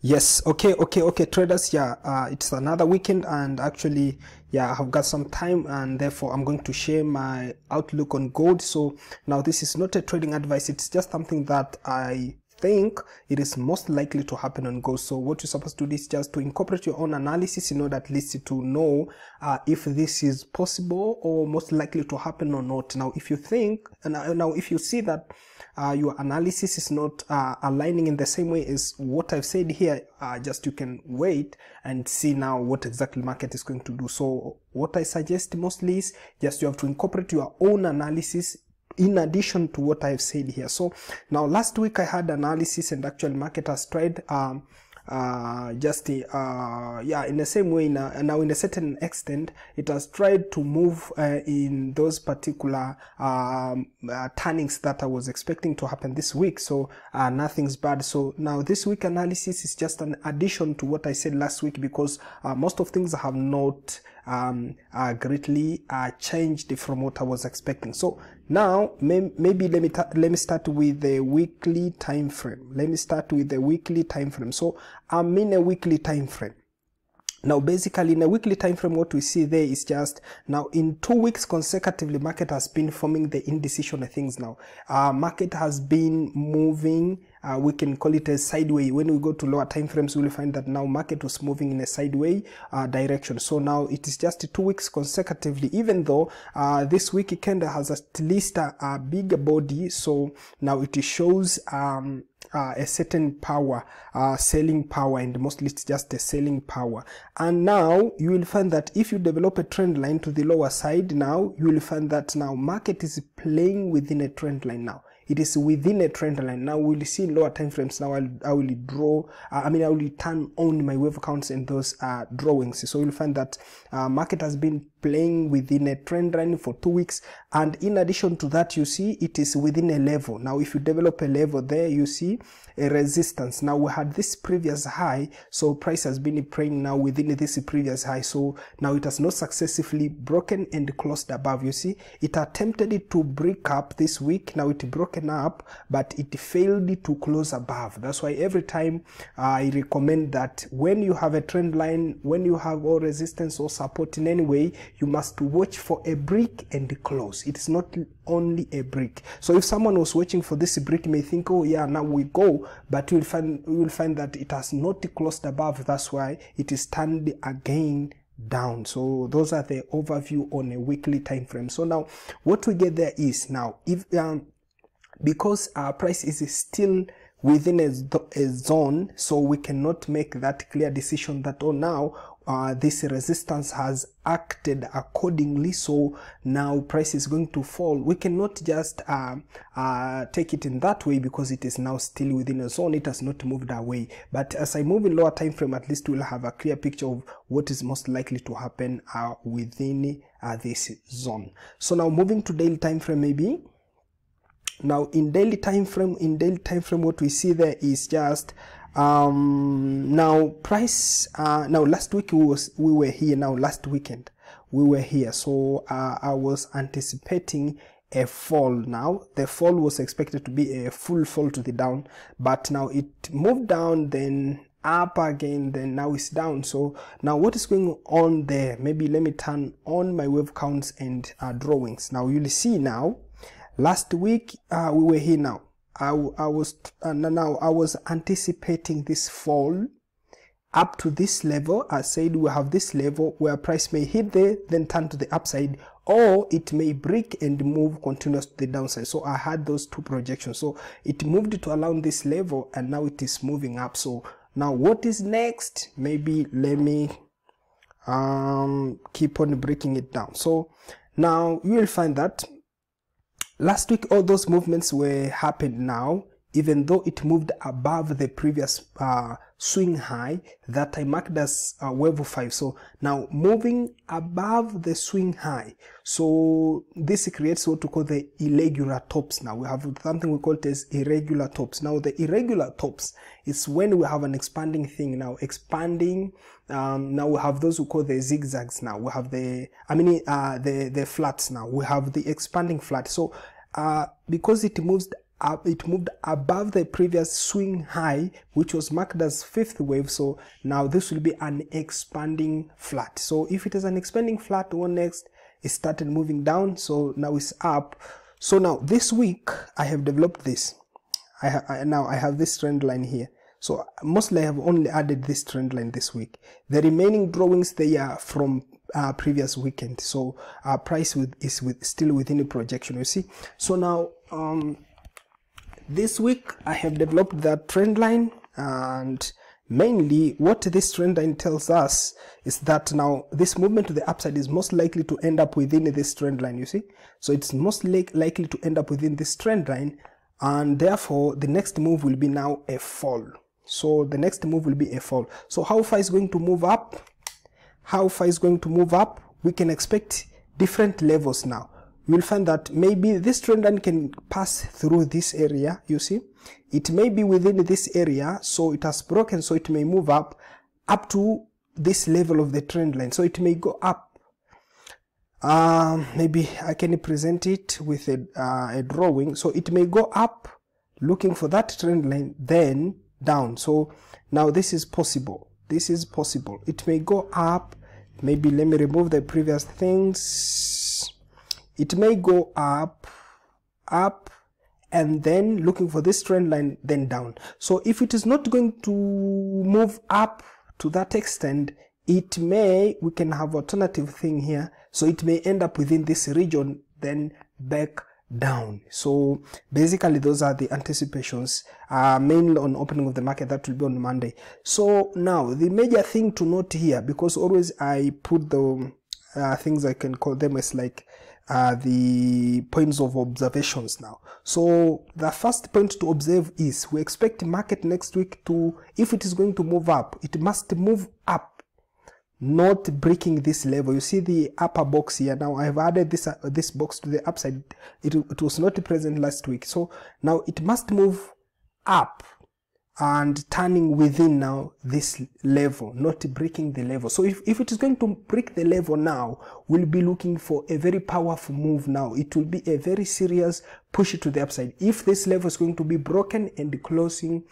Yes, okay, traders. Yeah, it's another weekend, and actually, yeah, I've got some time, and therefore I'm going to share my outlook on gold. So now this is not a trading advice, it's just something that I think it is most likely to happen on gold. So what you're supposed to do is just to incorporate your own analysis in order at least to know if this is possible or most likely to happen or not. Now if you think, now if you see that your analysis is not aligning in the same way as what I've said here, just you can wait and see now what exactly market is going to do. So what I suggest mostly is just you have to incorporate your own analysis in addition to what I've said here. So now last week I had analysis, and actually market has tried yeah, in the same way now in a certain extent it has tried to move in those particular turnings that I was expecting to happen this week. So nothing's bad. So now this week analysis is just an addition to what I said last week, because most of things have not greatly changed from what I was expecting. So now maybe let me start with the weekly time frame. So I'm in a weekly time frame. Now basically in a weekly time frame, what we see there is just now in 2 weeks consecutively market has been forming the indecision things. Now market has been moving, we can call it a sideways. When we go to lower time frames, we will find that now market was moving in a sideways direction. So now it is just 2 weeks consecutively, even though this week candle has at least a bigger body. So now it shows a certain power, selling power, and mostly it's just a selling power. And now you will find that if you develop a trend line to the lower side, now you will find that now market is playing within a trend line. Now it is within a trend line. Now we'll see in lower time frames. Now I will draw, I will turn on my wave counts in those drawings. So you'll find that market has been playing within a trend line for 2 weeks, and in addition to that, you see it is within a level. Now if you develop a level there, you see a resistance. Now we had this previous high, so price has been praying now within this previous high. So now it has not successfully broken and closed above. You see it attempted to break up this week. Now it broken up, but it failed to close above. That's why every time I recommend that when you have a trend line, when you have all resistance or support in any way, you must watch for a break and close. It's not only a break. So if someone was watching for this break, may think, oh yeah, now we go, but you will find that it has not closed above. That's why it is turned again down. So those are the overview on a weekly time frame. So now what we get there is now if because our price is still within a zone, so we cannot make that clear decision that, oh, now this resistance has acted accordingly, so now price is going to fall. We cannot just take it in that way, because it is now still within a zone. It has not moved away. But as I move in lower time frame, at least we'll have a clear picture of what is most likely to happen within this zone. So now moving to daily time frame, maybe. Now in daily time frame, what we see there is just now price now last week we were here. Now last weekend we were here, so I was anticipating a fall. Now the fall was expected to be a full fall to the down, but now it moved down, then up again, then now it's down. So now what is going on there? Maybe let me turn on my wave counts and drawings. Now you'll see now last week we were here. Now I was anticipating this fall up to this level. I said we have this level where price may hit there, then turn to the upside, or it may break and move continuous to the downside. So I had those two projections. So it moved to around this level, and now it is moving up. So now what is next? Maybe let me keep on breaking it down. So now you will find that last week all those movements were happened now, even though it moved above the previous swing high that I marked as wave 5. So now moving above the swing high, so this creates what we call the irregular tops. Now we have something we call it as irregular tops. Now the irregular tops is when we have an expanding thing. Now expanding, now we have those who call the zigzags. Now we have the the flats. Now we have the expanding flat. So because it moves up, it moved above the previous swing high, which was marked as fifth wave. So now this will be an expanding flat. So if it is an expanding flat, what next? It started moving down, so now it's up. So now this week I have developed this. Now I have this trend line here. So mostly I have only added this trend line this week. The remaining drawings, they are from previous weekend. So price is still within the projection, you see. So now this week I have developed that trend line, and mainly what this trend line tells us is that now this movement to the upside is most likely to end up within this trend line, you see. So it's most likely to end up within this trend line, and therefore the next move will be now a fall. So the next move will be a fall. So how far is going to move up? How far is going to move up? We can expect different levels now. You'll find that maybe this trend line can pass through this area, you see. It may be within this area, so it has broken, so it may move up to this level of the trend line. So it may go up. Maybe I can present it with a drawing. So it may go up looking for that trend line, then down. So now this is possible. This is possible. It may go up. Maybe let me remove the previous things. It may go up, and then looking for this trend line, then down. So if it is not going to move up to that extent, it may, we can have alternative thing here. So it may end up within this region, then back down. So basically those are the anticipations, mainly on opening of the market. That will be on Monday. So now the major thing to note here, because always I put the things, I can call them as like the points of observations now. So the first point to observe is we expect market next week to, if it is going to move up, it must move up, not breaking this level. You see the upper box here. Now I have added this box to the upside. It was not present last week. So now it must move up and turning within now this level, not breaking the level. So if it is going to break the level now, we'll be looking for a very powerful move now. It will be a very serious push to the upside if this level is going to be broken and closing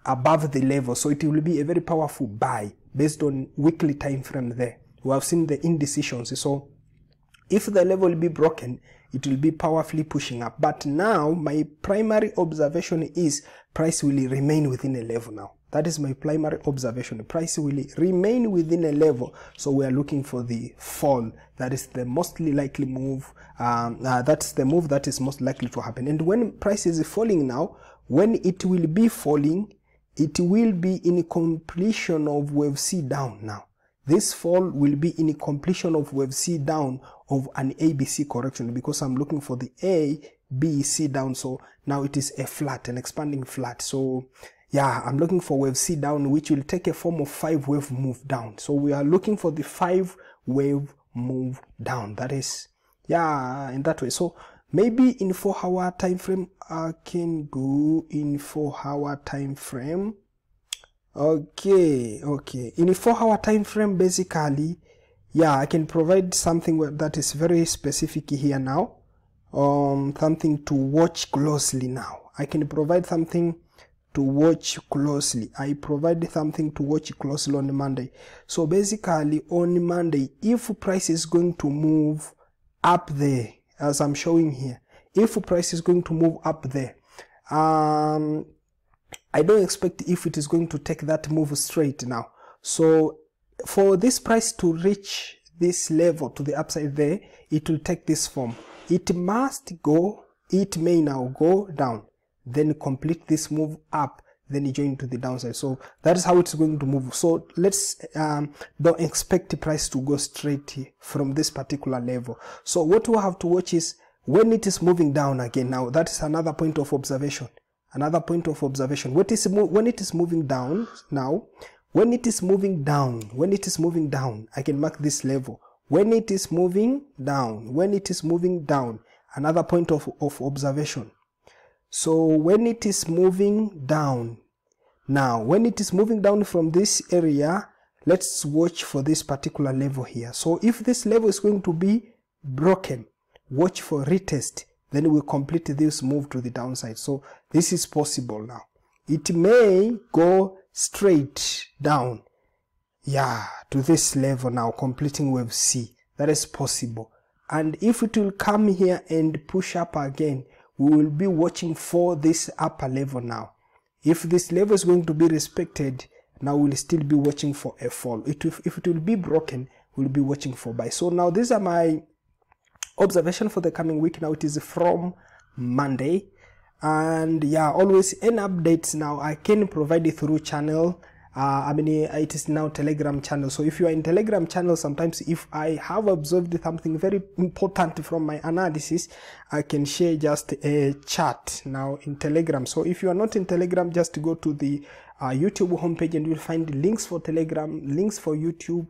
above the level. So it will be a very powerful buy based on weekly time frame there. We have seen the indecisions. So if the level will be broken, it will be powerfully pushing up. But now my primary observation is price will remain within a level now. That is my primary observation. The price will remain within a level. So we are looking for the fall. That is the mostly likely move. That's the move that is most likely to happen. And when price is falling now, when it will be falling, it will be in completion of wave C down now. This fall will be in completion of wave C down of an ABC correction, because I'm looking for the A, B, C down. So now it is a flat, an expanding flat. So yeah, I'm looking for wave C down, which will take a form of 5-wave move down. So we are looking for the 5-wave move down. That is, yeah, in that way. So maybe in 4-hour time frame, I can go in 4-hour time frame. Okay. In a 4-hour time frame, basically, yeah, I can provide something that is very specific here now. Something to watch closely now. I can provide something to watch closely. I provide something to watch closely on Monday. So basically on Monday, if price is going to move up there, as I'm showing here, if price is going to move up there, I don't expect if it is going to take that move straight now. So for this price to reach this level to the upside there, it will take this form. It must go, it may now go down, then complete this move up, then join to the downside. So that is how it's going to move. So let's don't expect the price to go straight from this particular level. So what we have to watch is when it is moving down again. Now that is another point of observation. Another point of observation. When it is moving down now, when it is moving down, I can mark this level. When it is moving down, another point of observation. So when it is moving down, now when it is moving down from this area, let's watch for this particular level here. So if this level is going to be broken, watch for retest then we'll complete this move to the downside. So this is possible now. It may go straight down, yeah, to this level now, completing wave C. That is possible. And if it will come here and push up again, we will be watching for this upper level now. If this level is going to be respected, now we'll still be watching for a fall. If it will be broken, we'll be watching for buy. So now these are my observation for the coming week. Now it is from Monday. And yeah, always any updates now I can provide it through channel. It is now Telegram channel. So if you are in Telegram channel, sometimes if I have observed something very important from my analysis, I can share just a chat now in Telegram. So if you are not in Telegram, just go to the YouTube homepage and you'll find links for Telegram, links for YouTube,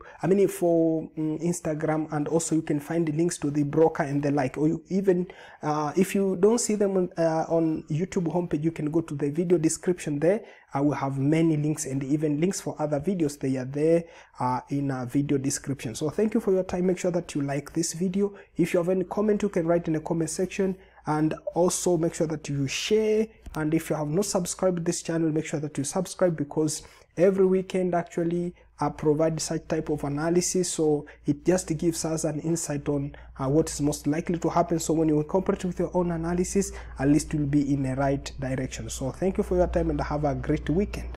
for Instagram, and also you can find links to the broker and the like. Or you even if you don't see them on YouTube homepage, you can go to the video description there. I will have many links and even links for other videos. They are there in a video description. So thank you for your time. Make sure that you like this video. If you have any comment, you can write in the comment section, and also make sure that you share. And if you have not subscribed to this channel, make sure that you subscribe, because every weekend actually I provide such type of analysis. So it just gives us an insight on what is most likely to happen. So when you incorporate with your own analysis, at least you'll be in the right direction. So thank you for your time and have a great weekend.